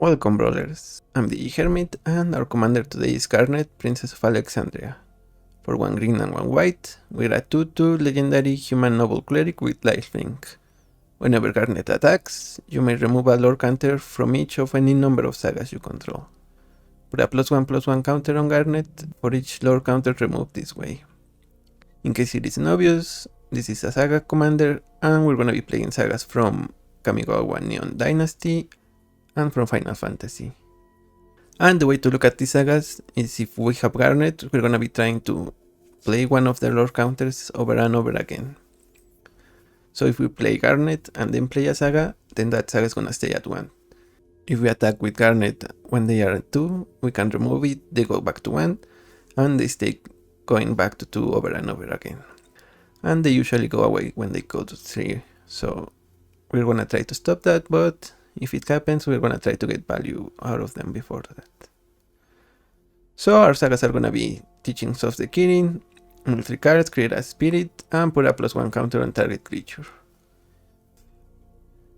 Welcome brawlers, I'm the Hermit and our commander today is Garnet, Princess of Alexandria. For 1 green and 1 white, we're a 2/2 legendary human noble cleric with lifelink. Whenever Garnet attacks, you may remove a lore counter from each of any number of sagas you control. Put a +1/+1 counter on Garnet for each lore counter removed this way. In case it isn't obvious, this is a saga commander and we're gonna be playing sagas from Kamigawa Neon Dynasty and from Final Fantasy. And the way to look at these sagas is if we have Garnet, we're gonna be trying to play one of the lore counters over and over again. So if we play Garnet and then play a saga, then that saga is gonna stay at 1. If we attack with Garnet when they are at 2, we can remove it, they go back to 1, and they stay going back to 2 over and over again. And they usually go away when they go to 3, so we're gonna try to stop that, but if it happens, we're gonna try to get value out of them before that. So our sagas are gonna be Teachings of the Kirin, mill 3 cards, create a spirit, and put a +1 counter on target creature.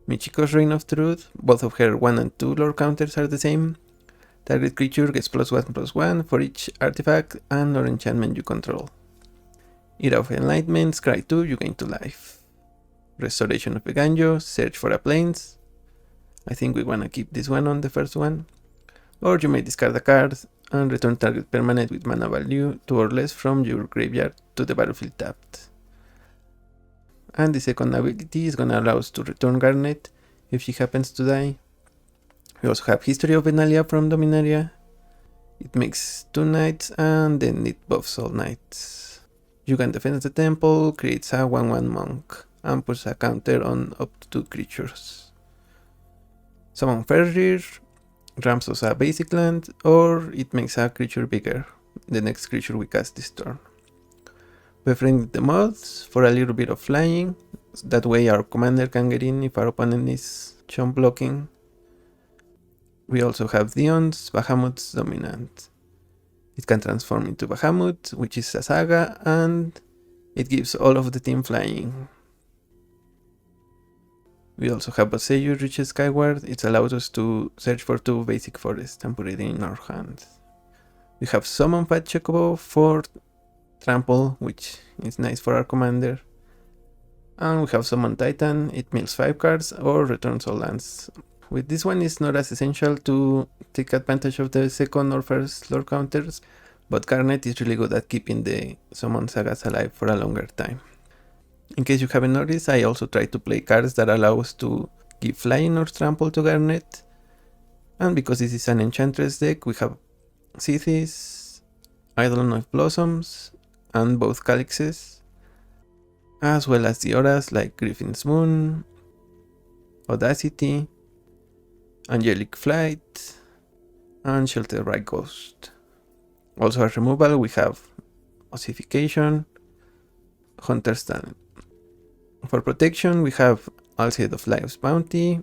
Michiko's Reign of Truth, both of her 1 and 2 lore counters are the same. Target creature gets +1/+1 for each artifact and or enchantment you control. Era of Enlightenment, Scry 2, you gain 2 life. Restoration of Beganjo, search for a plains. I think we wanna keep this one on the first one. Or you may discard a card and return target permanent with mana value 2 or less from your graveyard to the battlefield tapped. And the second ability is gonna allow us to return Garnet if she happens to die. We also have History of Benalia from Dominaria. It makes 2 knights and then it buffs all knights. Jugan defends the temple, creates a 1/1 monk, and puts a counter on up to 2 creatures. Summon Fenrir, ramps us a basic land, or it makes a creature bigger, the next creature we cast this turn. Befriending the Moths for a little bit of flying, that way our commander can get in if our opponent is chump blocking. We also have Dion's Bahamut's Dominant. It can transform into Bahamut, which is a saga, and it gives all of the team flying. We also have Boseiju reaches Skyward. It allows us to search for 2 basic forests and put it in our hands. We have Summon Fat Chocobo for Trample, which is nice for our commander. And we have Summon Titan. It mills 5 cards or returns all lands. With this one, it's not as essential to take advantage of the second or first lore counters, but Garnet is really good at keeping the Summon sagas alive for a longer time. In case you haven't noticed, I also try to play cards that allow us to give flying or trample to Garnet. And because this is an Enchantress deck, we have Sithis, Eidolon of Blossoms, and both Calyxes, as well as the auras like Griffin's Moon, Audacity, Angelic Flight, and Shelter by Ghost. Also as removal we have Ossification, Hunter's Talent. For protection we have Alseid of Life's Bounty,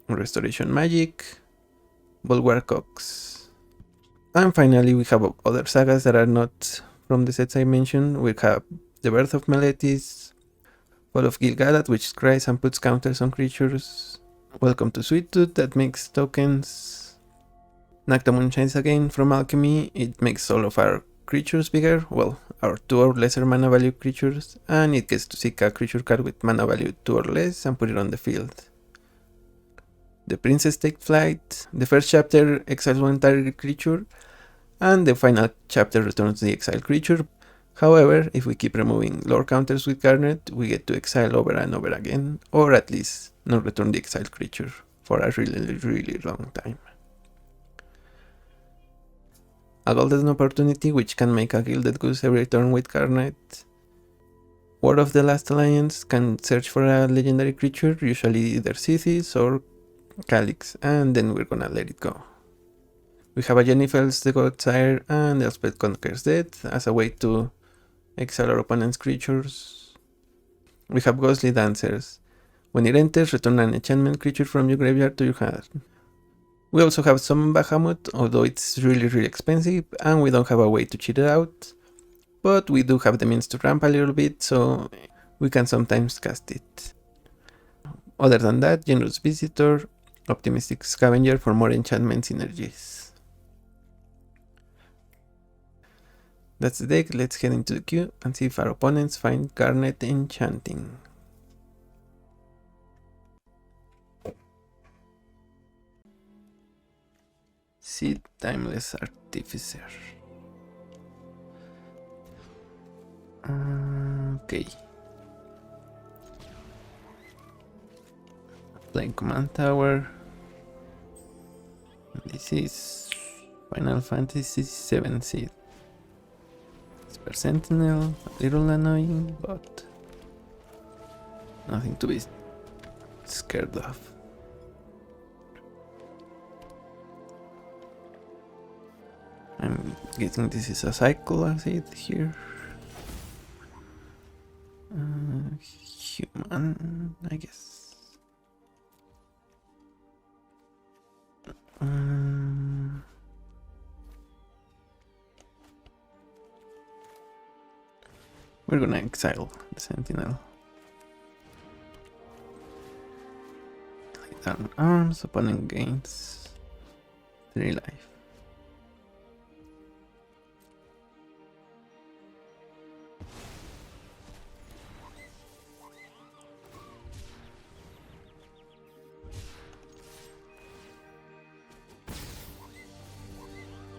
Restoration Magic, Bulwark Cox. And finally we have other sagas that are not from the sets I mentioned. We have the Birth of Meletis, Fall of Gil-galad, which scries and puts counters on creatures, Welcome to Sweettooth, that makes tokens, Noctamon Shines Again from Alchemy. It makes all of our creatures bigger, well, our 2 or lesser mana value creatures, and it gets to seek a creature card with mana value 2 or less and put it on the field. The Princess Take Flight, the first chapter exiles 1 target creature, and the final chapter returns the exiled creature. However, if we keep removing lore counters with Garnet, we get to exile over and over again, or at least not return the exiled creature for a really long time. A Golden Opportunity, which can make a Gilded Goose every turn with Garnet. Word of the Last Alliance can search for a legendary creature, usually either Sithis or Calyx, and then we're gonna let it go. We have a Jennifer's the Godsire and Elspeth Conquers Death as a way to exile our opponent's creatures. We have Ghostly Dancers. When it enters, return an enchantment creature from your graveyard to your hand. We also have Summon Bahamut, although it's really expensive and we don't have a way to cheat it out, but we do have the means to ramp a little bit, so we can sometimes cast it. Other than that, Generous Visitor, Optimistic Scavenger for more enchantment synergies. That's the deck. Let's head into the queue and see if our opponents find Garnet enchanting. Seed Timeless Artificer. Okay. Playing Command Tower. This is Final Fantasy VII Seed. Esper Sentinel, a little annoying, but nothing to be scared of. I'm guessing this is a cycle acid here. Human, I guess. We're gonna exile the Sentinel. Lay down arms, opponent gains 3 life.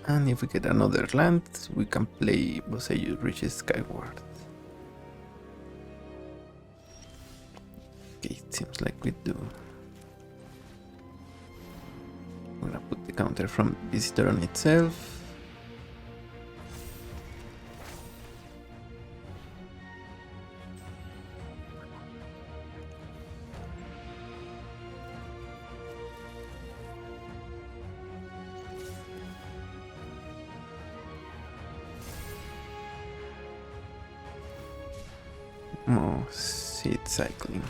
And if we get another land, we can play Boseiju reaches Skyward. Okay, it seems like we do. We're gonna put the counter from Visitor on itself. More seed cycling.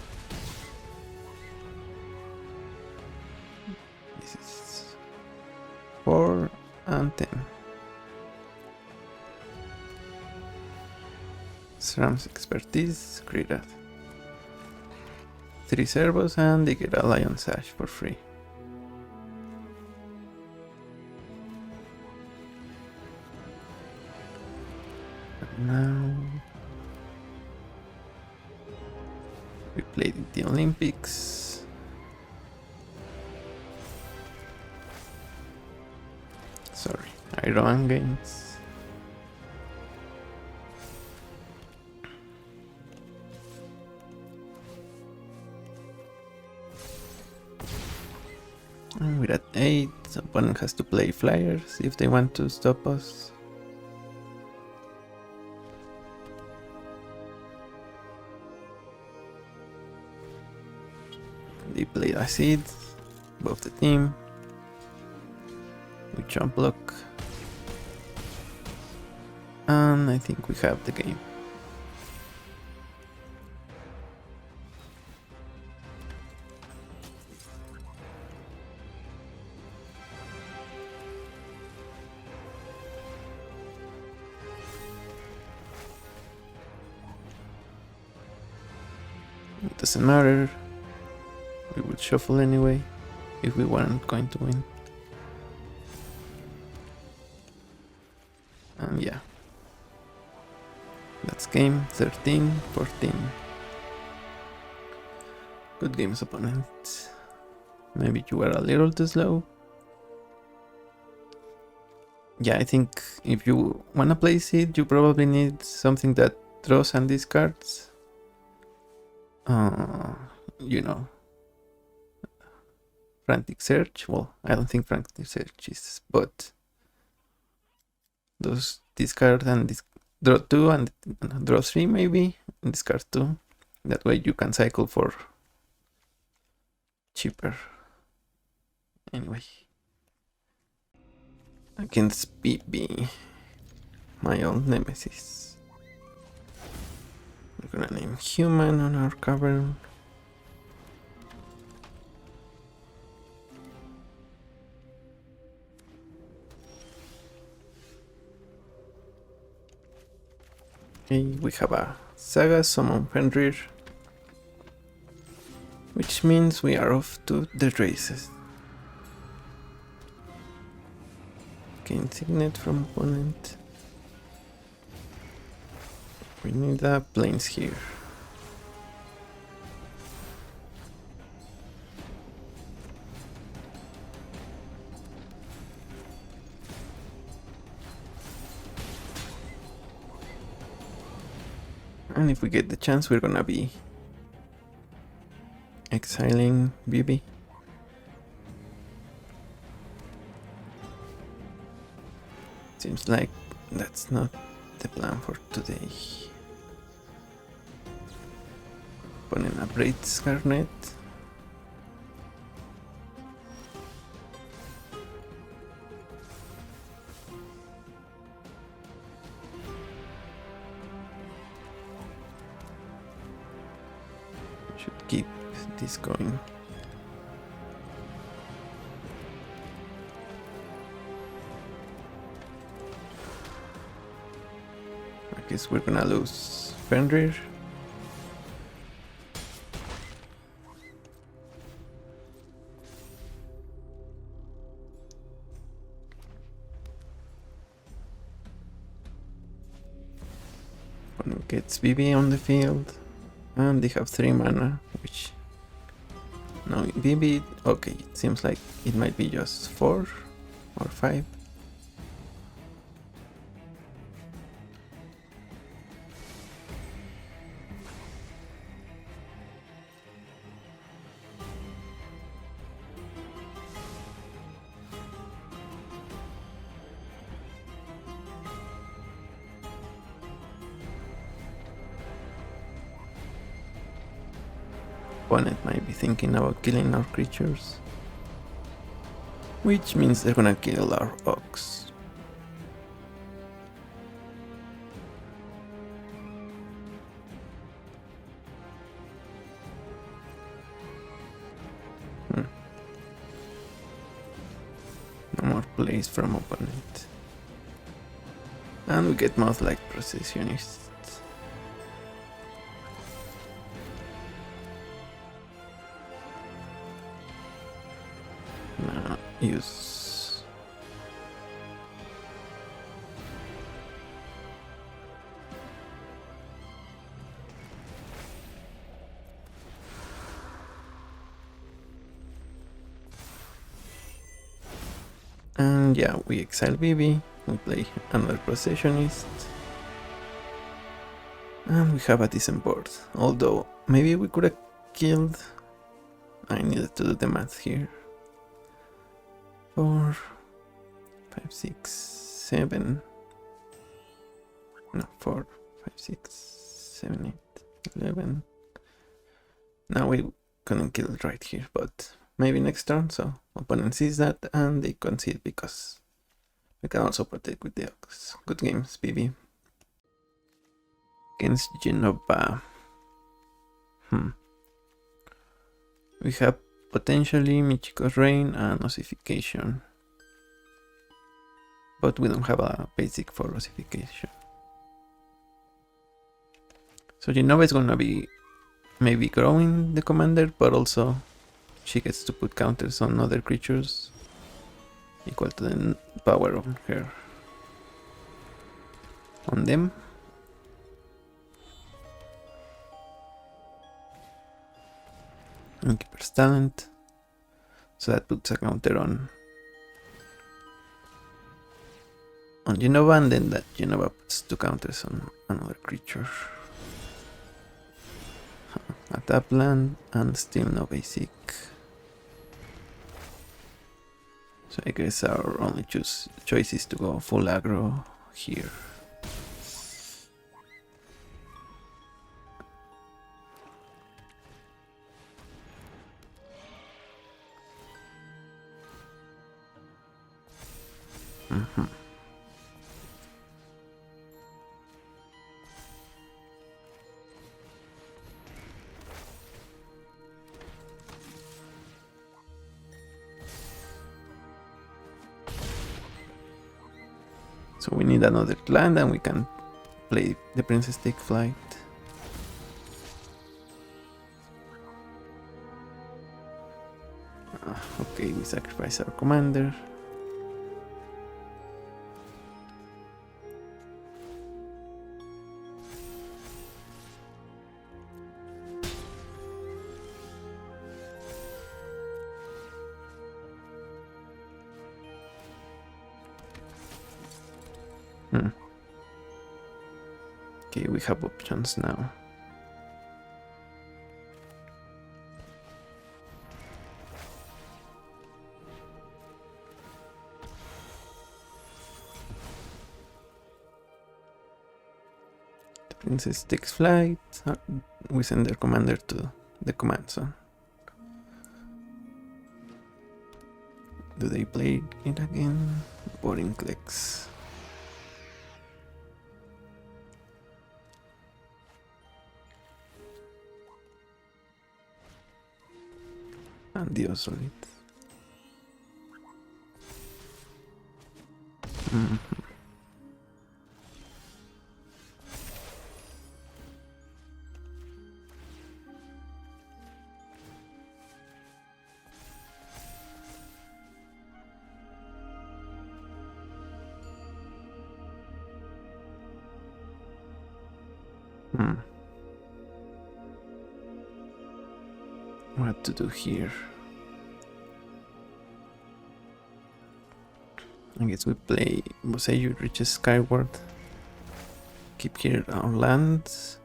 This is 4 and 10. SRAM's expertise, created 3 servos and they get a Lion Sash for free. And now we played in the Olympics. Sorry, Iroan games. And we're at 8. Opponent has to play flyers if they want to stop us. They played acid, both the team. We jump block. And I think we have the game. It doesn't matter. We would shuffle anyway if we weren't going to win. And yeah, that's game 13-14. Good games, opponent. Maybe you were a little too slow. Yeah, I think if you wanna play Seed, you probably need something that draws and discards. You know, Frantic Search. Well, I don't think Frantic Search is, but those discard and draw 2 and draw 3 maybe, and discard 2. That way you can cycle for cheaper. Anyway, against BB, my old nemesis. We're gonna name Human on our cavern. Okay, we have a Sagas summon Fenrir, which means we are off to the races. Gain Signet from opponent. We need a planes here. And if we get the chance, we're gonna be exiling Bibi. Seems like that's not the plan for today. Opponent upgrades Garnet. Should keep this going. I guess we're gonna lose Fenrir. One gets BB on the field. And they have 3 mana, which... No, BB... Okay, it seems like it might be just 4 or 5. Opponent might be thinking about killing our creatures, which means they're gonna kill our Ox. No more plays from opponent. And we get Moth-like Processionist. Use and yeah, we exile BB, we play another Processionist, and we have a decent board, although maybe we could have killed. I needed to do the math here. 4, 5, 6, 7. No, 4, 5, 6, 7, 8, 11. Now we couldn't kill it right here, but maybe next turn. So opponent sees that and they concede because we can also protect with the Ox. Good games, BB. Against Jenova. We have potentially Michiko's Rain and Ossification, but we don't have a basic for Ossification. So Jenova is gonna be maybe growing the commander, but also she gets to put counters on other creatures equal to the power of her on them. Keeper's Talent, so that puts a counter on Jenova, and then that Jenova puts 2 counters on another creature. A tap land and still no basic. So I guess our only choice is to go full aggro here. So we need another land and we can play the Princess Take Flight. Okay, we sacrifice our commander. Okay, we have options now. The princess takes flight. We send their commander to the command zone. Do they play it again? Boring clicks. And the Osolid. What to do here? I guess we play Boseiju reaches Skyward. Keep here our lands.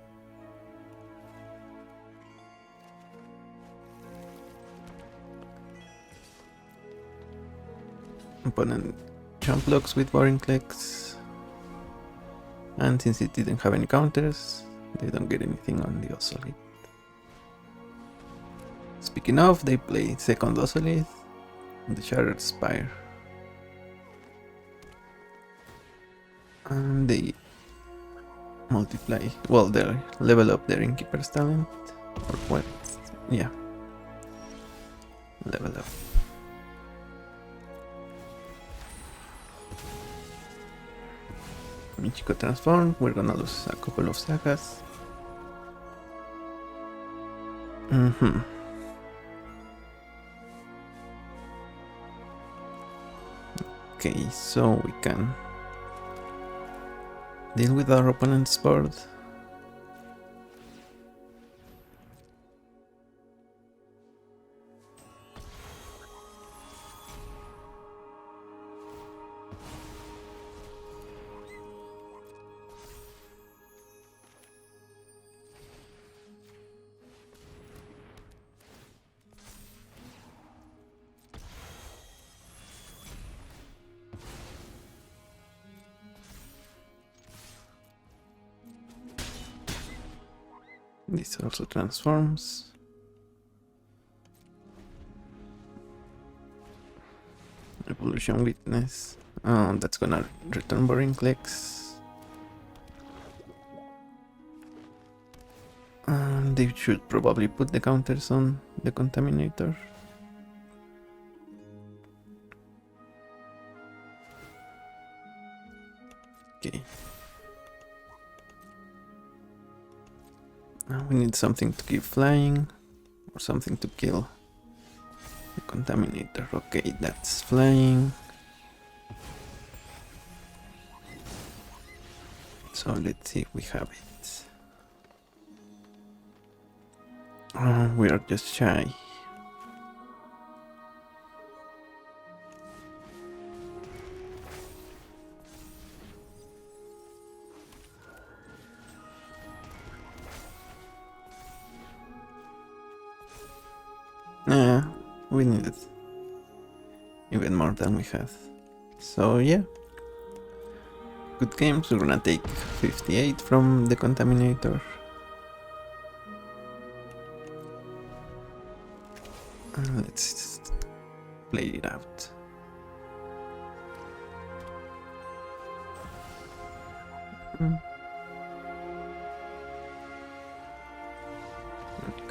Opponent jump blocks with boring clicks. And since it didn't have any counters, they don't get anything on the Osolid. Speaking of, they play second Osolid, the Shattered Spire. And they multiply, well, they level up their Innkeeper's talent, or what? Yeah, level up. Michiko transform, we're gonna lose a couple of Sagas. Okay, so we can deal with our opponent's board. This also transforms. Evolution Witness. Oh, that's gonna return boring clicks. And they should probably put the counters on the Contaminator. Okay. Now we need something to keep flying, or something to kill the Contaminator. Okay, that's flying. So let's see if we have it. We are just shy. Yeah, we needed even more than we have. So yeah, good games. We're gonna take 58 from the Contaminator. Let's just play it out.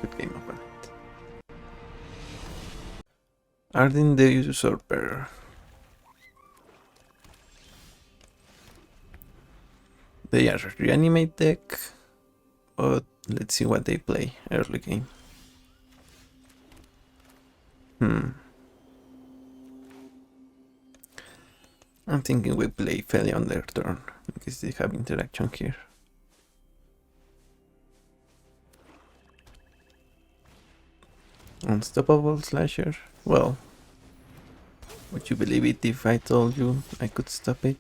Good game, opponent. Ardyn the Usurper. They are a reanimate deck, but let's see what they play early game. I'm thinking we play Feli on their turn, because they have interaction here. Unstoppable Slasher. Well, would you believe it if I told you I could stop it?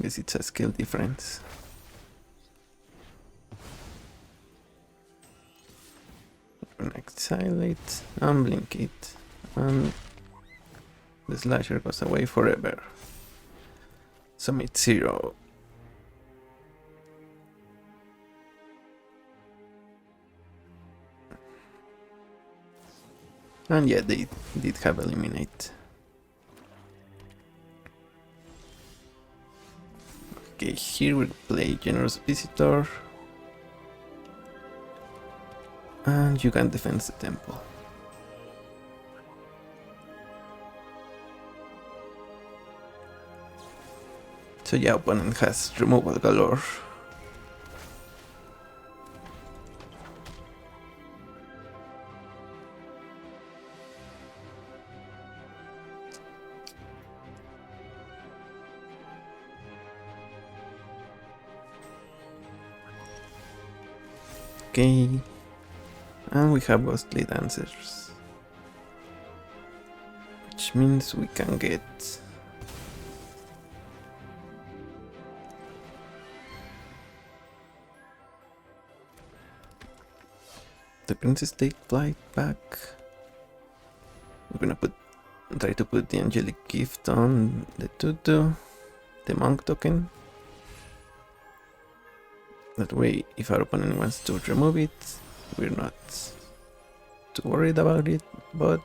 Guess it's a skill difference. Exile it, unblink it, and the slasher goes away forever. Summit 0. And yeah, they did have eliminate. Okay, here we play Generous Visitor. And you can defend the temple. So yeah, opponent has removal galore. Okay, and we have Ghostly Dancers, which means we can get the Princess Take Flight back. We're gonna try to put the Angelic Gift on the 2/2, the Monk token. That way, if our opponent wants to remove it, we're not too worried about it, but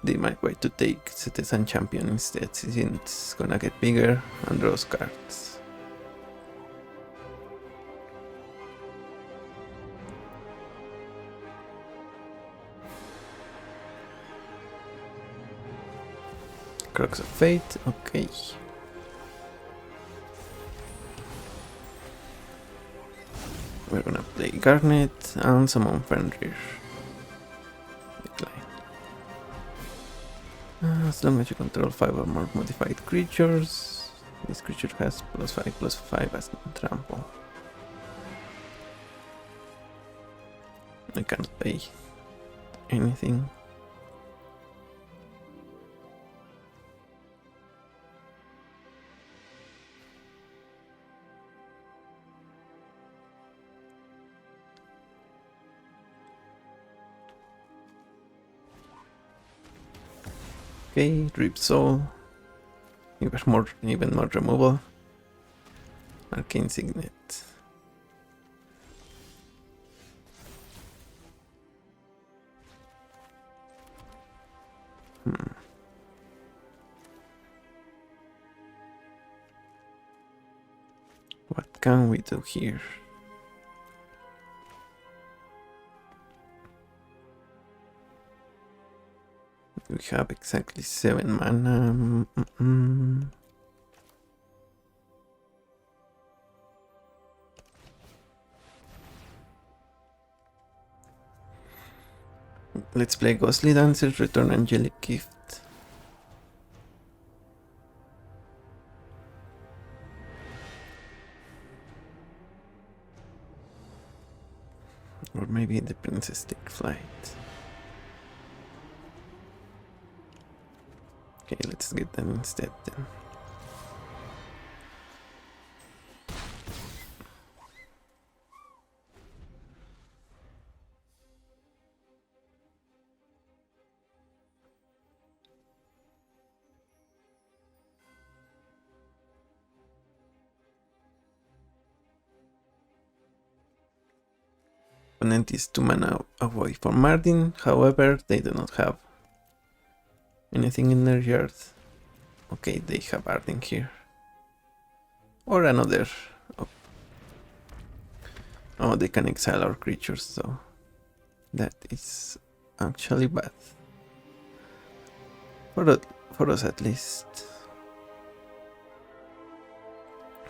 they might wait to take Citizen Champion instead, since it's gonna get bigger and draws cards. Crux of Fate, okay. We're gonna play Garnet and summon Fenrir. Decline. As long as you control 5 or more modified creatures, this creature has +5/+5 as trample. I can't pay anything. Okay, Drip Soul, even more removal. Arcane Signet. What can we do here? We have exactly 7 mana. Let's play Ghostly Dancers, return Angelic Gift. Or maybe the Princess Take Flight. Okay, let's get them instead then. Opponent is 2 mana away from Martin, however, they do not have anything in their yard. Okay, they have Arden here. Or another. Oh, they can exile our creatures, so that is actually bad. For us at least.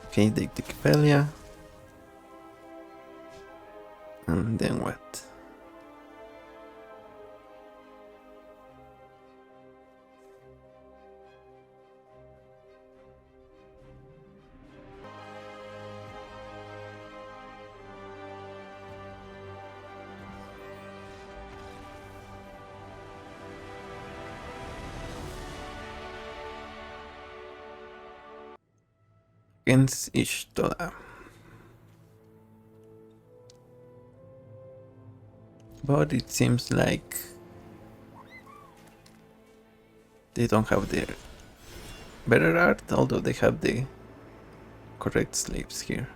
Okay, they take Velia. And then what? against Ishtola. But it seems like they don't have their better art, although they have the correct slaves here.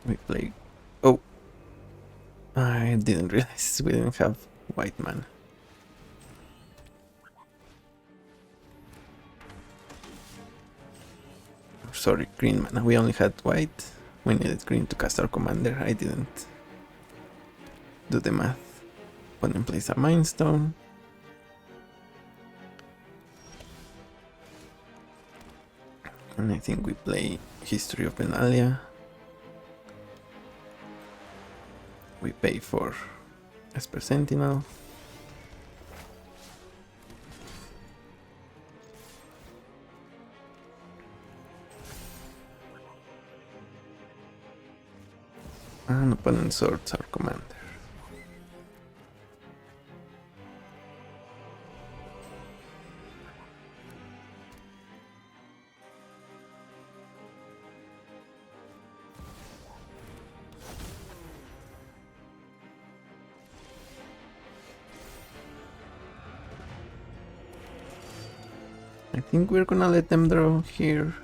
We play... Oh! I didn't realize we didn't have white mana. Sorry, green mana. We only had white. We needed green to cast our commander. I didn't do the math. Opponent plays a Mind Stone. And I think we play History of Benalia. We pay for Esper Sentinel. And opponent swords our commander. I think we're gonna let them draw here.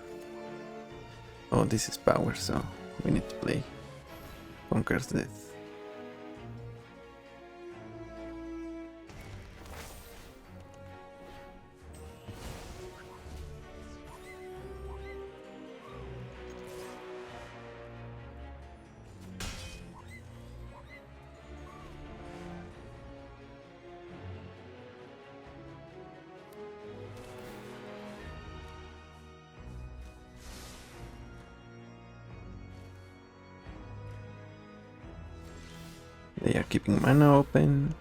Oh, this is power, so we need to play Conquers Death. They are keeping mana open.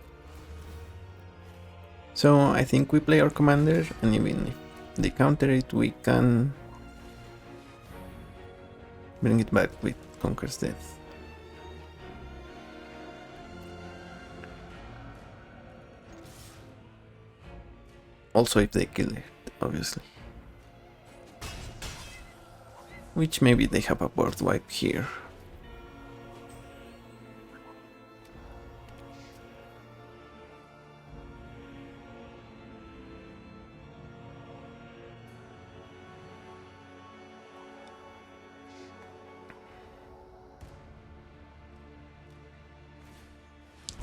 So I think we play our commander, and even if they counter it, we can bring it back with Conquer's Death. Also if they kill it, obviously. Which maybe they have a board wipe here.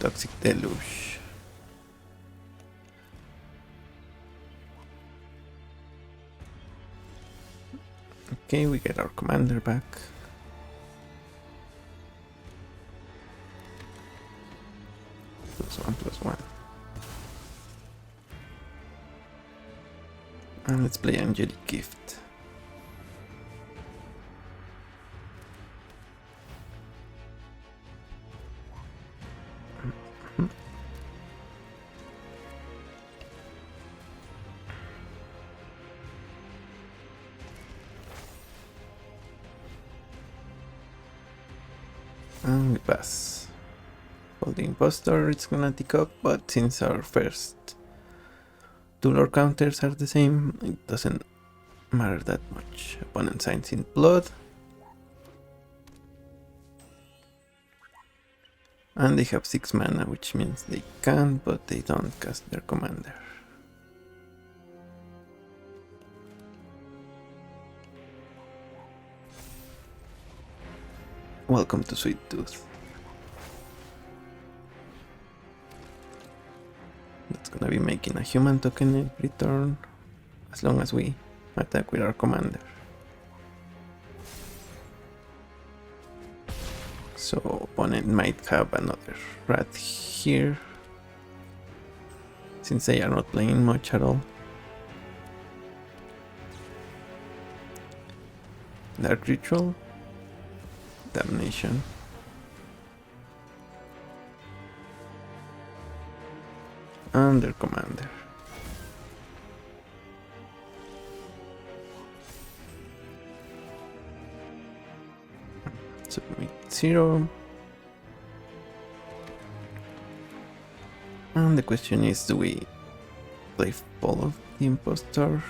Toxic Deluge. Okay, we get our commander back. +1/+1. And let's play Angelic Gift. And we pass. Well, the Impostor it's gonna tick up, but since our first two lore counters are the same, it doesn't matter that much. Opponent signs in blood. And they have 6 mana, which means they can, but they don't cast their commander. Welcome to Sweettooth. That's gonna be making a human token every turn, as long as we attack with our commander. So opponent might have another rat here, since they are not playing much at all. Dark Ritual. Damnation. And their commander. Submit 0. And the question is, do we play Fall of the Impostor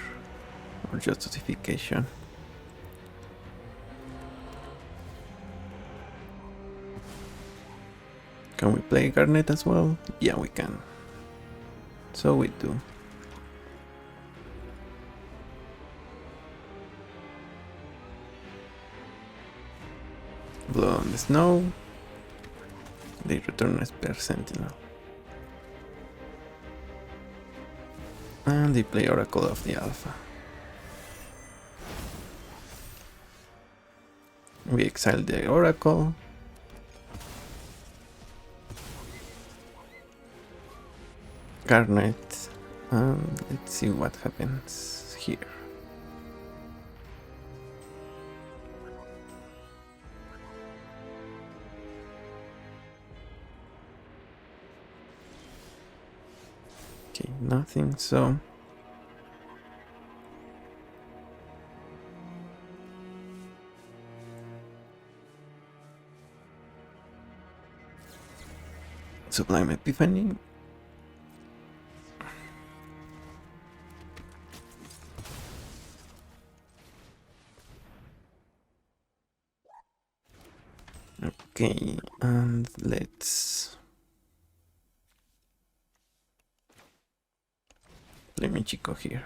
or justification. Can we play Garnet as well? Yeah, we can. So we do. Blood on the Snow. They return Esper Sentinel. And they play Oracle of the Alpha. We exile the Oracle. Garnet. Let's see what happens here. Okay, nothing, so Sublime Epiphany. Okay, and let's play Michiko here.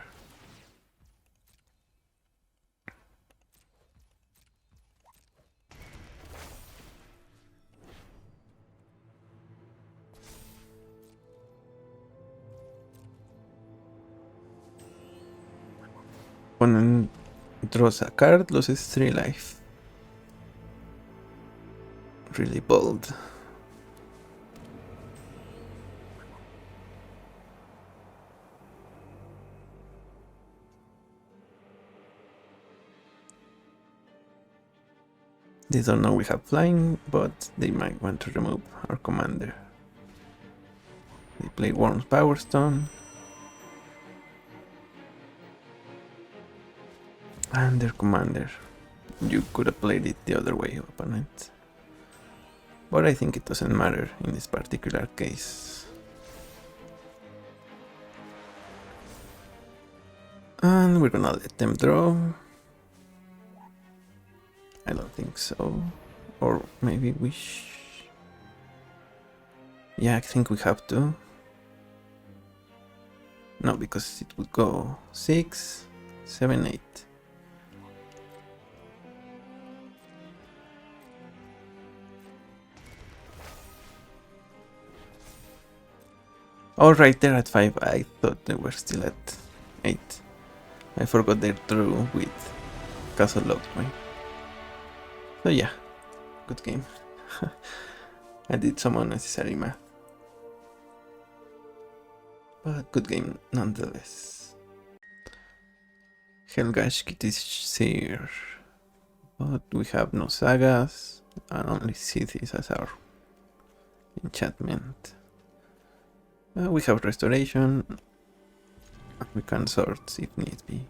Opponent draws a card, loses 3 life. Really bold. They don't know we have flying, but they might want to remove our commander. They play Worm's Power Stone. And their commander. You could have played it the other way, opponent. But I think it doesn't matter in this particular case. And we're gonna let them draw. I don't think so. Or maybe we yeah, I think we have to. No, because it would go 6, 7, 8. Alright, they're at 5. I thought they were still at 8. I forgot they're through with Castle Lockpoint. So yeah, good game. I did some unnecessary math. But good game nonetheless. Helgash is here. But we have no Sagas and only cities as our enchantment. We have restoration. We can sort if need be.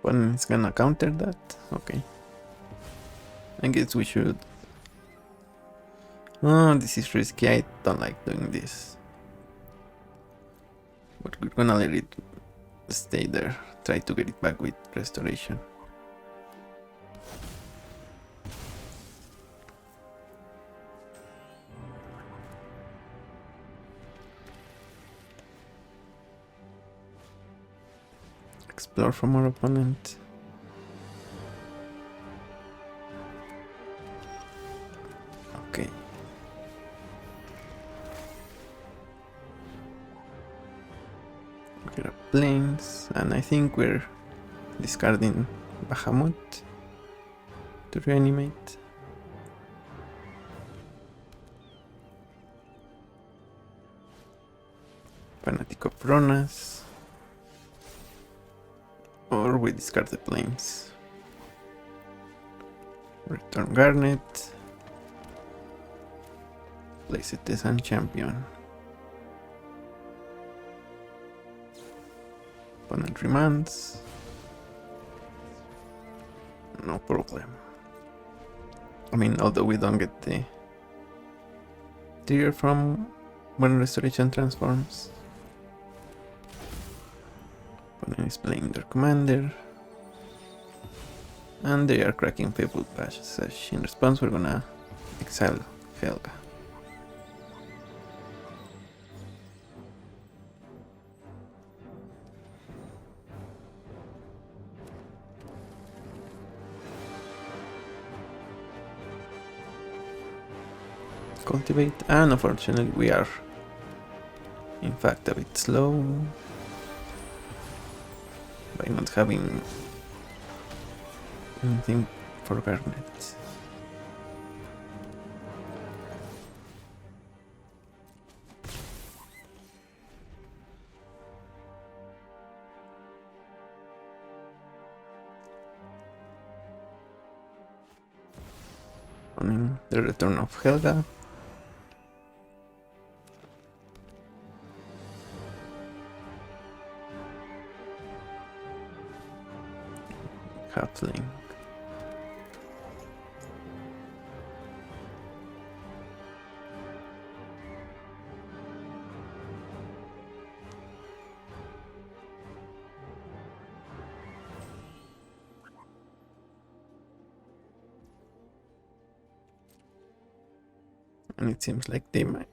One is gonna counter that. Okay. I guess we should. Oh, this is risky. I don't like doing this. But we're gonna let it stay there. Try to get it back with restoration. Explore from our opponent. Okay. There are planes, and I think we're discarding Bahamut to reanimate. Fanatic of Ronas. Or we discard the planes. Return Garnet. Place it as Champion. Opponent remands. No problem. I mean, although we don't get the trigger from when Restoration transforms. Opponent is playing their commander. And they are cracking Fabled Passage. In response, we're gonna exile Helga. Cultivate, and unfortunately we are in fact a bit slow by not having anything for Garnet. On the return of Helga. Halfling. And it seems like they might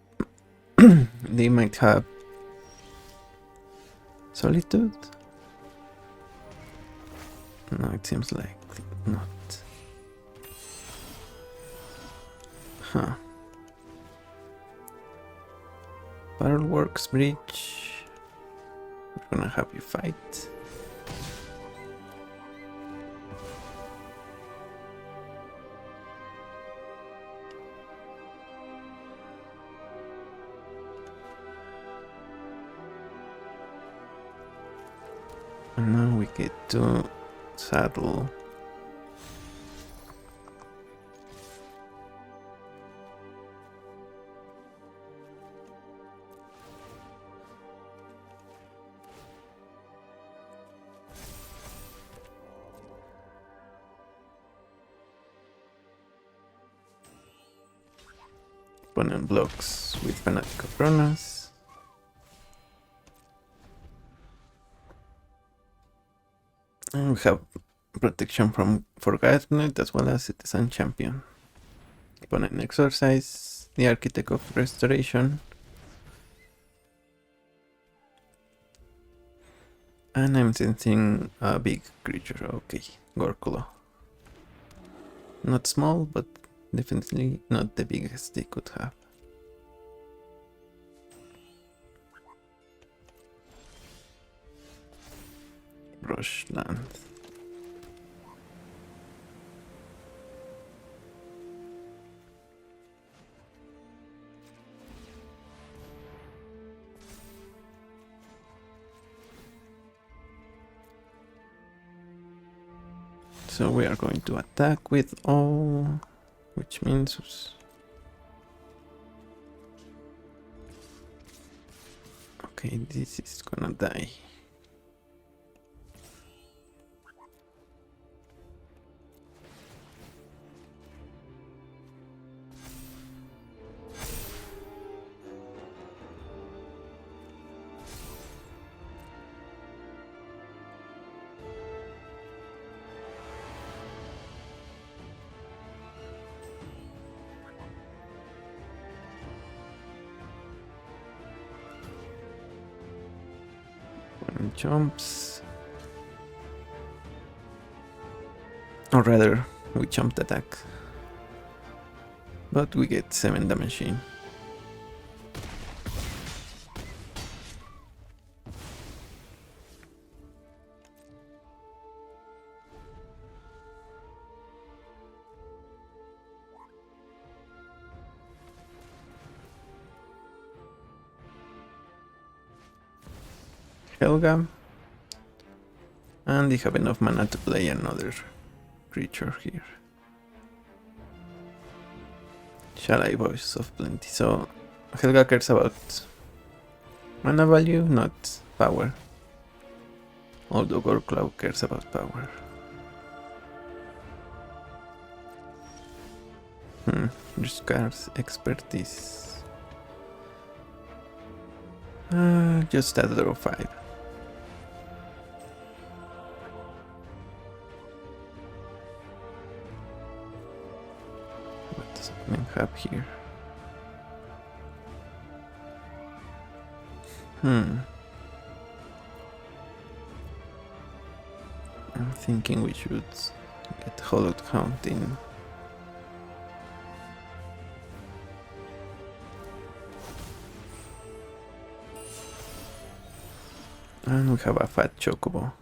they might have Sweettooth. No, it seems like not. Huh. Fireworks Bridge. We're gonna have you fight. And now we get to saddle opponent blocks with Fanatic of Kronos. And we have protection for Garnet as well as Citizen Champion. Opponent exercise the Architect of Restoration. And I'm sensing a big creature. Okay, Gorkulo. Not small, but definitely not the biggest they could have. Rushland. So we are going to attack with all, which means okay, this is gonna die. Jumps, or rather we jumped attack, but we get 7 damage in. Helga, and they have enough mana to play another creature here. Shall I Voice of Plenty? So Helga cares about mana value, not power. Although Gorklau cares about power. Discards expertise. Just a draw 5. What does opponent have here? I'm thinking we should get Hollowed Hound in. And we have a fat chocobo.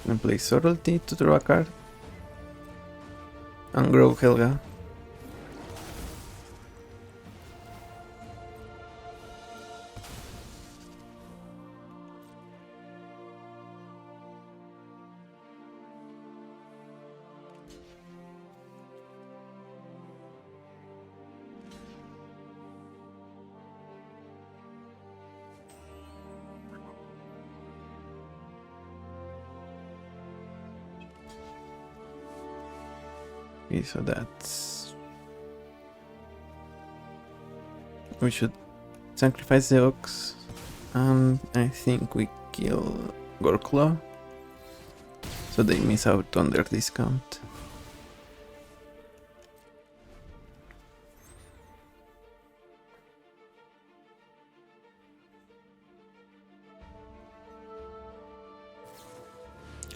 And play Subtlety to draw a card. And grow Helga. Okay, so that's... We should sacrifice the Ox, and I think we kill Gorklaw, so they miss out on their discount.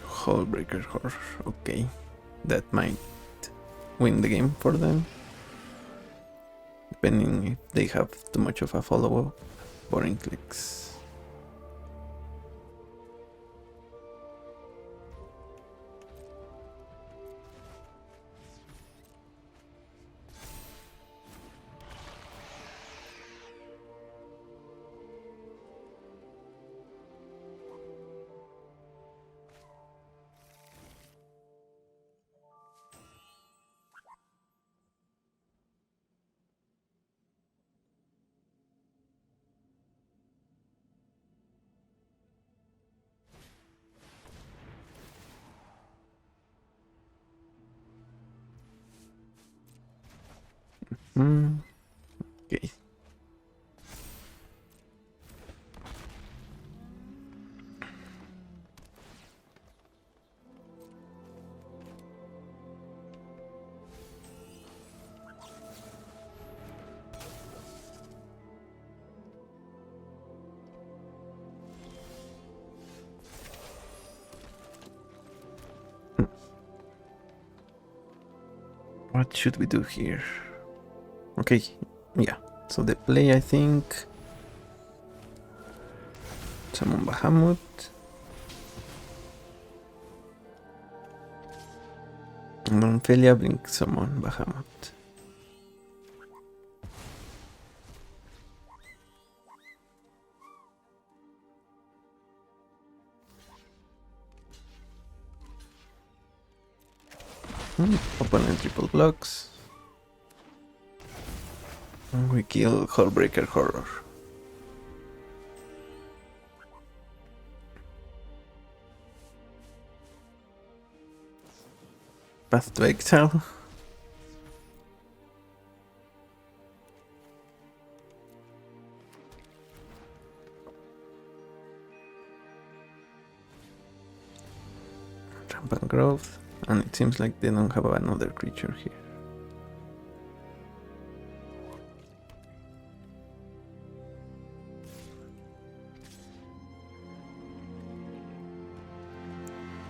Hullbreaker Horror, okay, that might win the game for them, depending if they have too much of a follow-up. Boring clicks. Okay. What should we do here? Okay, yeah. So the play, I think, summon Bahamut. And on Felia, blink summon Bahamut. Opponent triple blocks. And we kill Hullbreaker Horror. Path to Exile. Rampant Growth. And it seems like they don't have another creature here.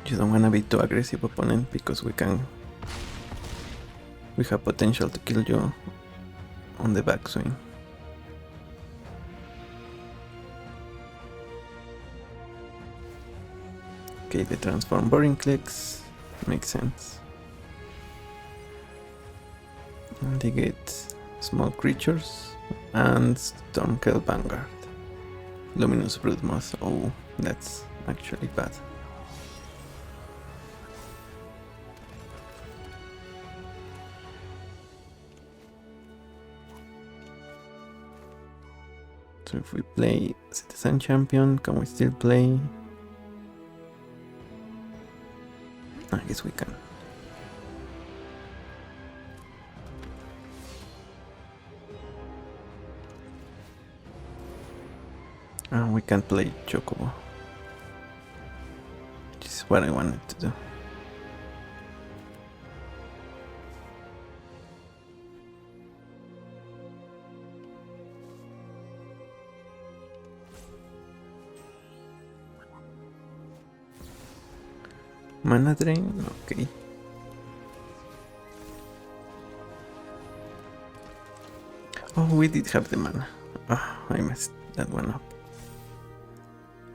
You don't wanna be too aggressive, opponent, because we have potential to kill you on the backswing. Okay, they transform boring clicks. Makes sense. And they get small creatures and Stormcale Vanguard. Luminous Broodmoth. Oh, that's actually bad. So if we play Citizen Champion, can we still play? I guess we can. And we can play Chocobo, which is what I wanted to do. Mana drain, okay. Oh, we did have the mana. Oh, I messed that one up.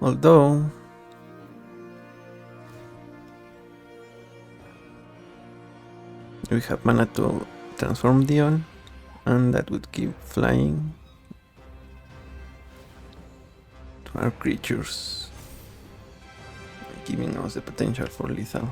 Although we have mana to transform Dion, and that would give flying to our creatures, giving us the potential for lethal.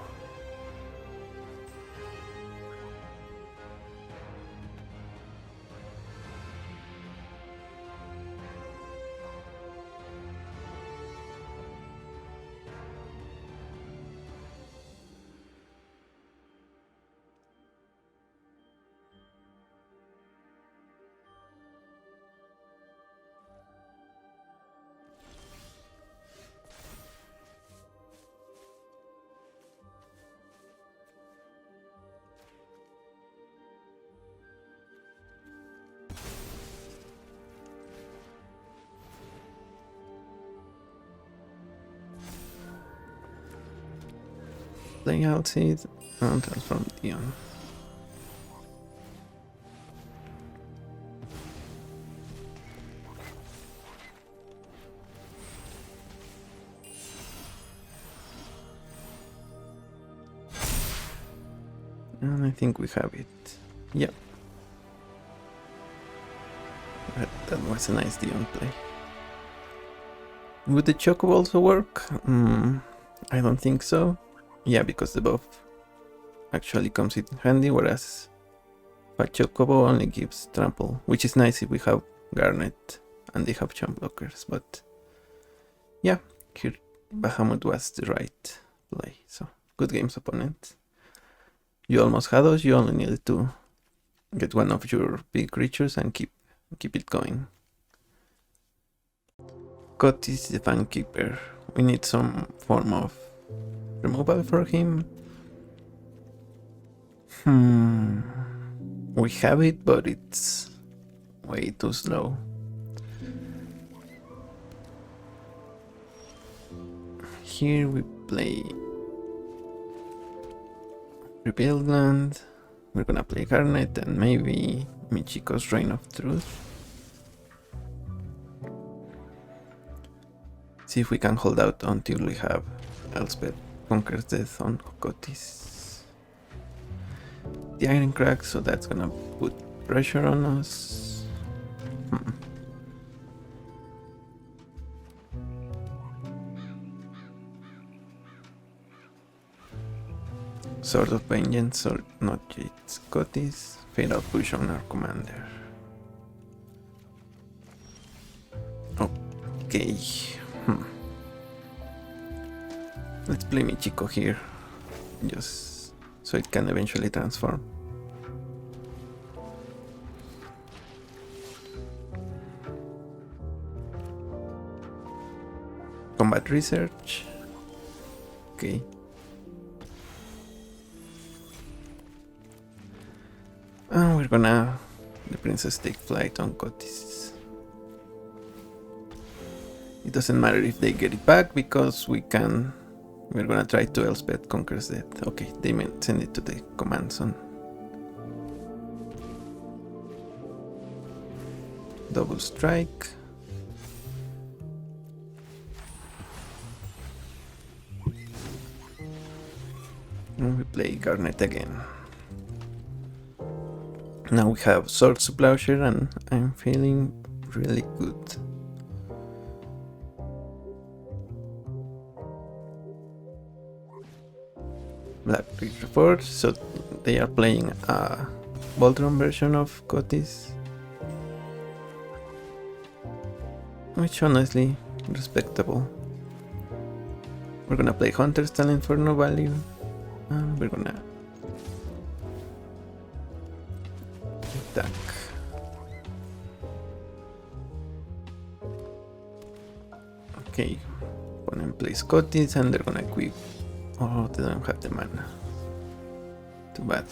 Play Alseed and transform Dion. And I think we have it. Yep. That was a nice Dion play. Would the Chocobo also work? I don't think so. Yeah, because the buff actually comes in handy, whereas Chocobo only gives trample, which is nice if we have Garnet and they have champ blockers, but yeah, here Bahamut was the right play, so good games, opponent. You almost had us, you only needed to get one of your big creatures and keep it going. Cotis the Fankeeper. We need some form of removal for him. We have it, but it's way too slow. Here we play Rebuild Land. We're gonna play Garnet and maybe Michiko's Reign of Truth. See if we can hold out until we have Elspeth Conquers Death on Cotis. The Iron Crack, so that's gonna put pressure on us. Sword of Vengeance, or not yet, Cotis. Fatal Push on our commander. Okay. Let's play Michiko here, just so it can eventually transform. Combat Research. Okay. And we're gonna... the princess take flight on Cotis. It doesn't matter if they get it back because we can... we're gonna try to Elspeth Conquers Death. Okay, they send it to the command zone. Double strike. play Garnet again. Now we have Sword to Plowshare and I'm feeling really good. Black Creek Reforged, so they are playing a Voltron version of Cotis, which honestly, respectable. We're gonna play Hunter's Talent for no value, and we're gonna attack. Okay, opponent plays Cotis and they're gonna equip. Oh, they don't have the mana. Too bad.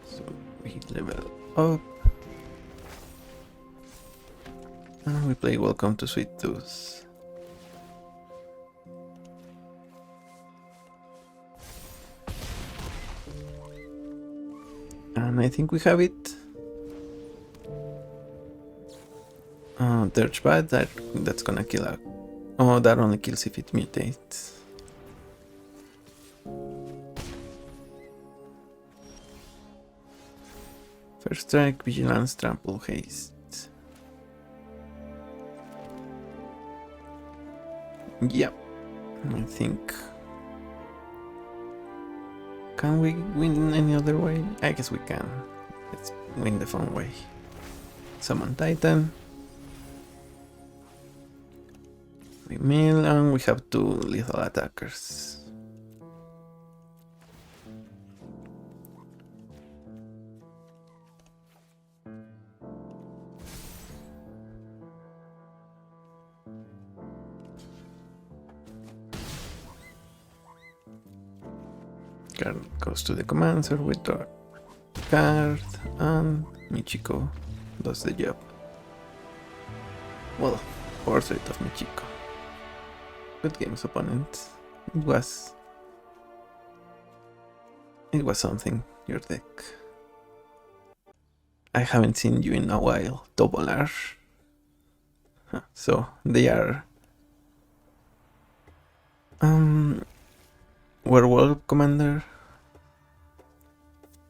So we level up. And we play Welcome to Sweettooth. And I think we have it. Dirge Bad, that's gonna kill a... Oh, that only kills if it mutates. First Strike, Vigilance, Trample, Haste. Yep, I think... Can we win any other way? I guess we can. Let's win the fun way. Summon Titan. We mill and we have 2 lethal attackers. Garnet goes to the commander with a card and Michiko does the job. Well, portrait of Michiko. Good games, opponent. It was something, your deck. I haven't seen you in a while, Double R. So they are werewolf commander.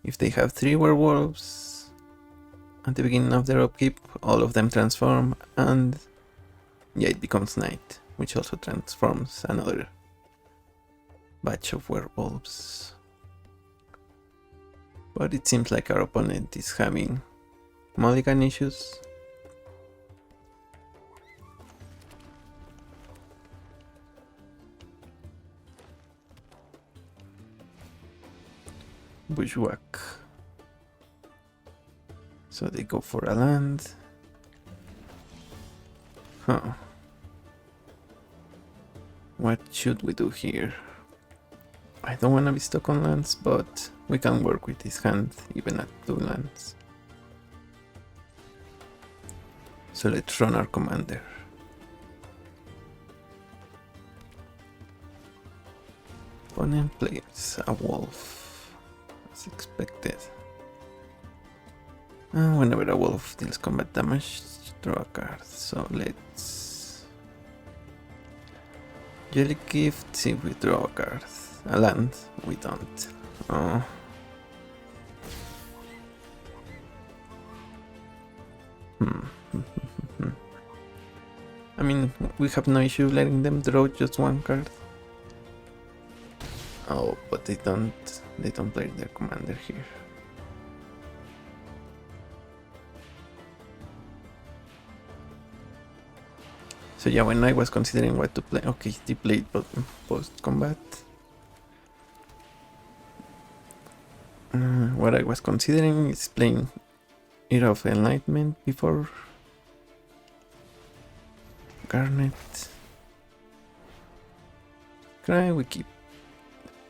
If they have 3 werewolves at the beginning of their upkeep, all of them transform and yeah, it becomes night, which also transforms another batch of werewolves. But it seems like our opponent is having mulligan issues. Bushwhack. So they go for a land. Huh. What should we do here? I don't want to be stuck on lands, but we can work with this hand even at 2 lands. So let's run our commander. Opponent plays a wolf, as expected. And whenever a wolf deals combat damage, draw a card. So let's Jelly Gift, see if we draw a card. A land, we don't. Oh. I mean, we have no issue letting them draw just 1 card. Oh, but they don't play their commander here. So yeah, when I was considering what to play, okay, they played post-combat. What I was considering is playing Era of Enlightenment before Garnet. Cry, we keep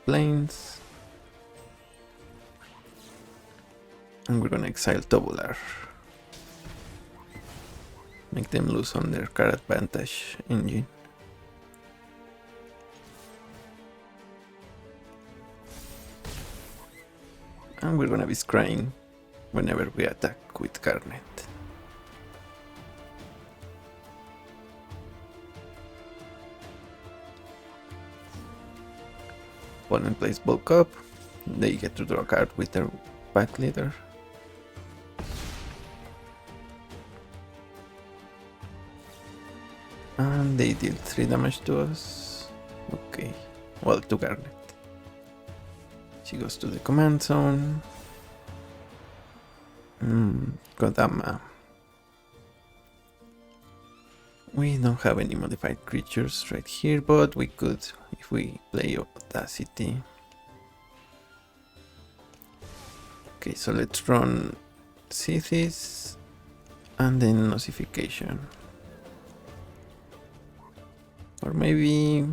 planes. And we're gonna exile Double R. Make them lose on their card advantage engine. And we're gonna be scrying whenever we attack with Garnet. Opponent plays bulk up. They get to draw a card with their pack leader. And they deal 3 damage to us. Okay. Well, to Garnet. She goes to the command zone. Kodama. We don't have any modified creatures right here, but we could if we play Audacity. Okay, so let's run Sithis and then Nosification. Or maybe...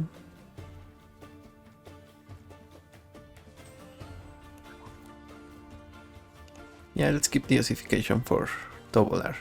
yeah, let's keep the Ossification for Tovolar.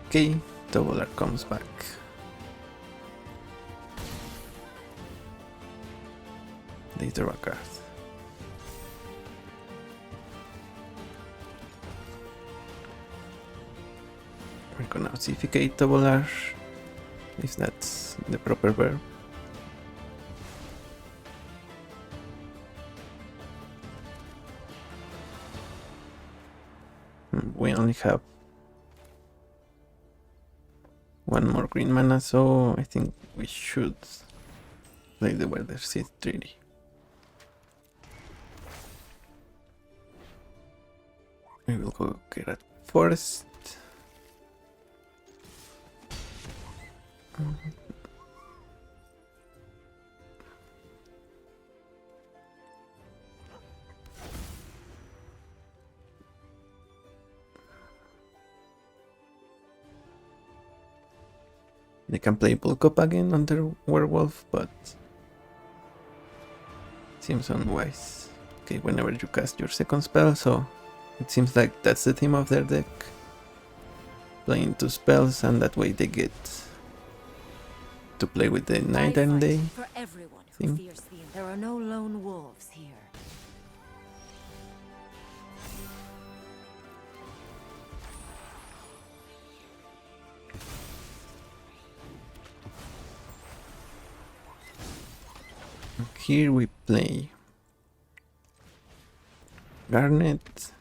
Okay, Tovolar comes back. They draw a card. We're gonna ossificate Tovolar, if that's the proper verb. We only have one more green mana, so I think we should play the Weatherseed Treaty. We will go Geralt Forest. They can play bulk up again on their werewolf, but seems unwise. Okay, whenever you cast your second spell, so it seems like that's the theme of their deck. Playing 2 spells, and that way they get to play with the night and day thing. There are no lone wolves here. Here we play Garnet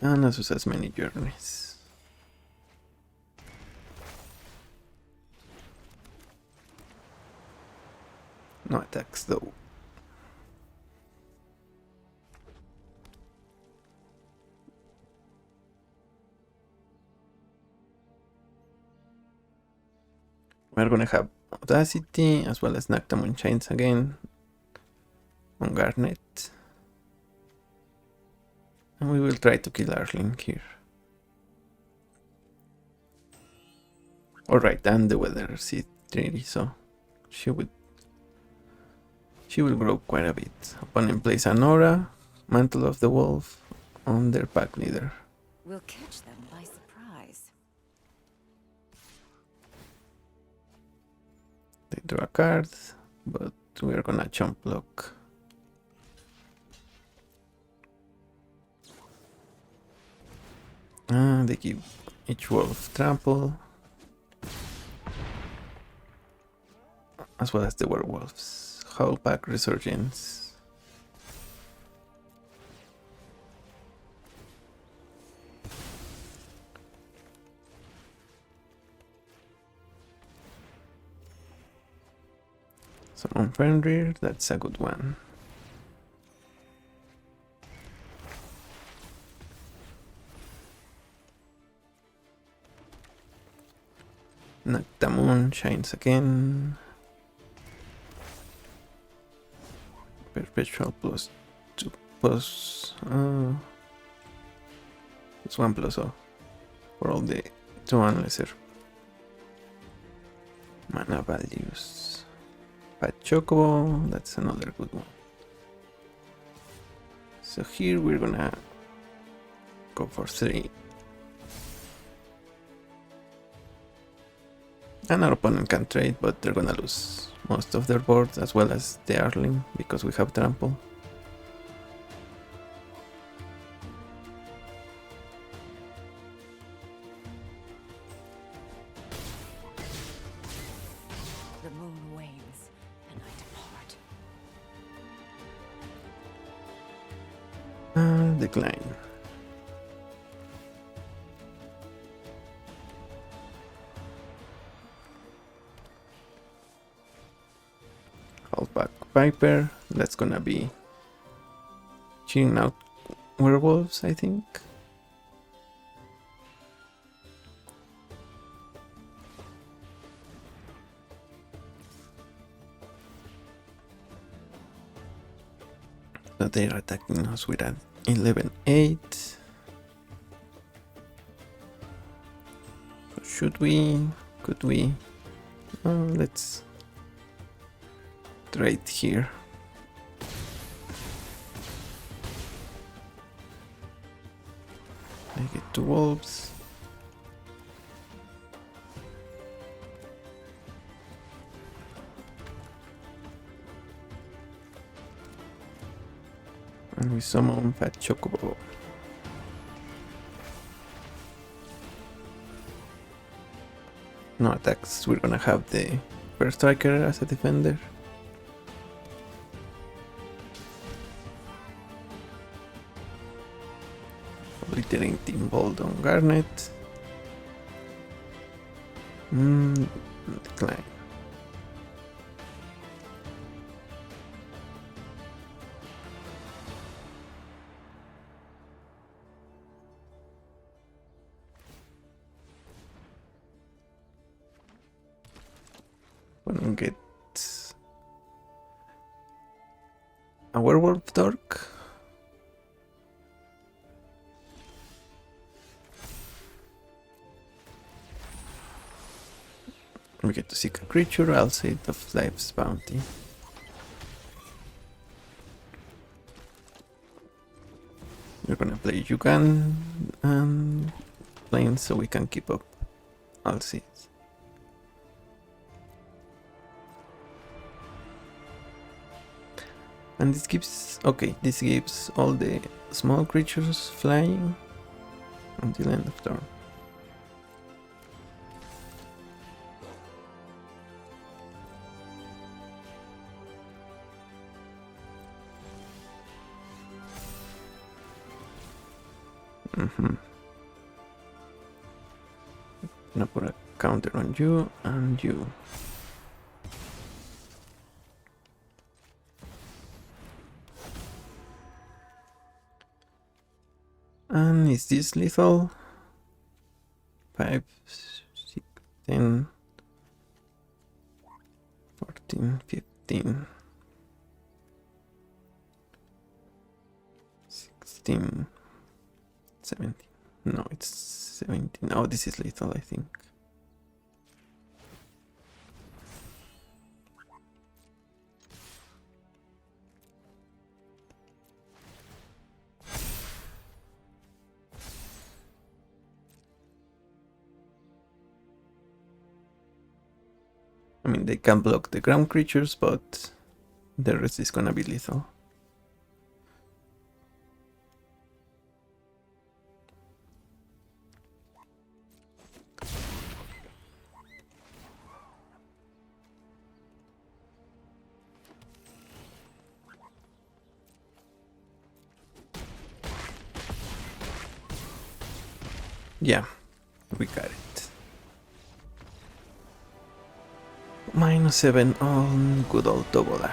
and Azusa's Many Journeys. No attacks though. We're gonna have Audacity as well as Noctamon Chains again on Garnet. And we will try to kill Arling here. Alright, and the Weatherseed Treaty, so she will grow quite a bit. Opponent plays an Aura, Mantle of the Wolf on their pack leader. We'll catch them by surprise. They draw a card, but we're gonna chump block. They give each wolf trample, as well as the werewolves. Howlpack Resurgence. So on Fenrir, that's a good one. Noctamon shines again. Perpetual plus 2 plus +1 +0 for all the 2 and lesser mana values. Fat Chocobo, that's another good one. So here we're gonna go for 3 And our opponent can trade, but they're gonna lose most of their board as well as the Arling because we have trample. The moon wanes, and I depart. Decline. Back Viper. That's gonna be cheating out werewolves, I think. So they're attacking us with an 11-8. So should we? Could we? Let's trade here. I get 2 wolves. And we summon Fat Chocobo. No attacks, we're gonna have the First Striker as a defender. Obliterating Bolt on Garnet. Decline. Gonna get a Werewolf Dork. We get to seek a creature, I'll say it of Life's Bounty. We're gonna play Jugan and Plains so we can keep up. I'll see it. And this gives, okay, this gives all the small creatures flying until end of turn. Gonna put a counter on you and you. And is this lethal? 5, 6, 10, 14, 15, 16, 17. No, it's 17. Oh, this is lethal, I think. I mean, they can block the ground creatures, but the rest is gonna be lethal. Yeah, we got it. -7 on good old Togolar.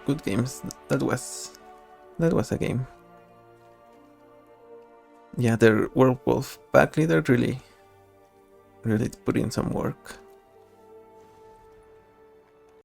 Good games. That was a game. Yeah, their werewolf back leader really put in some work.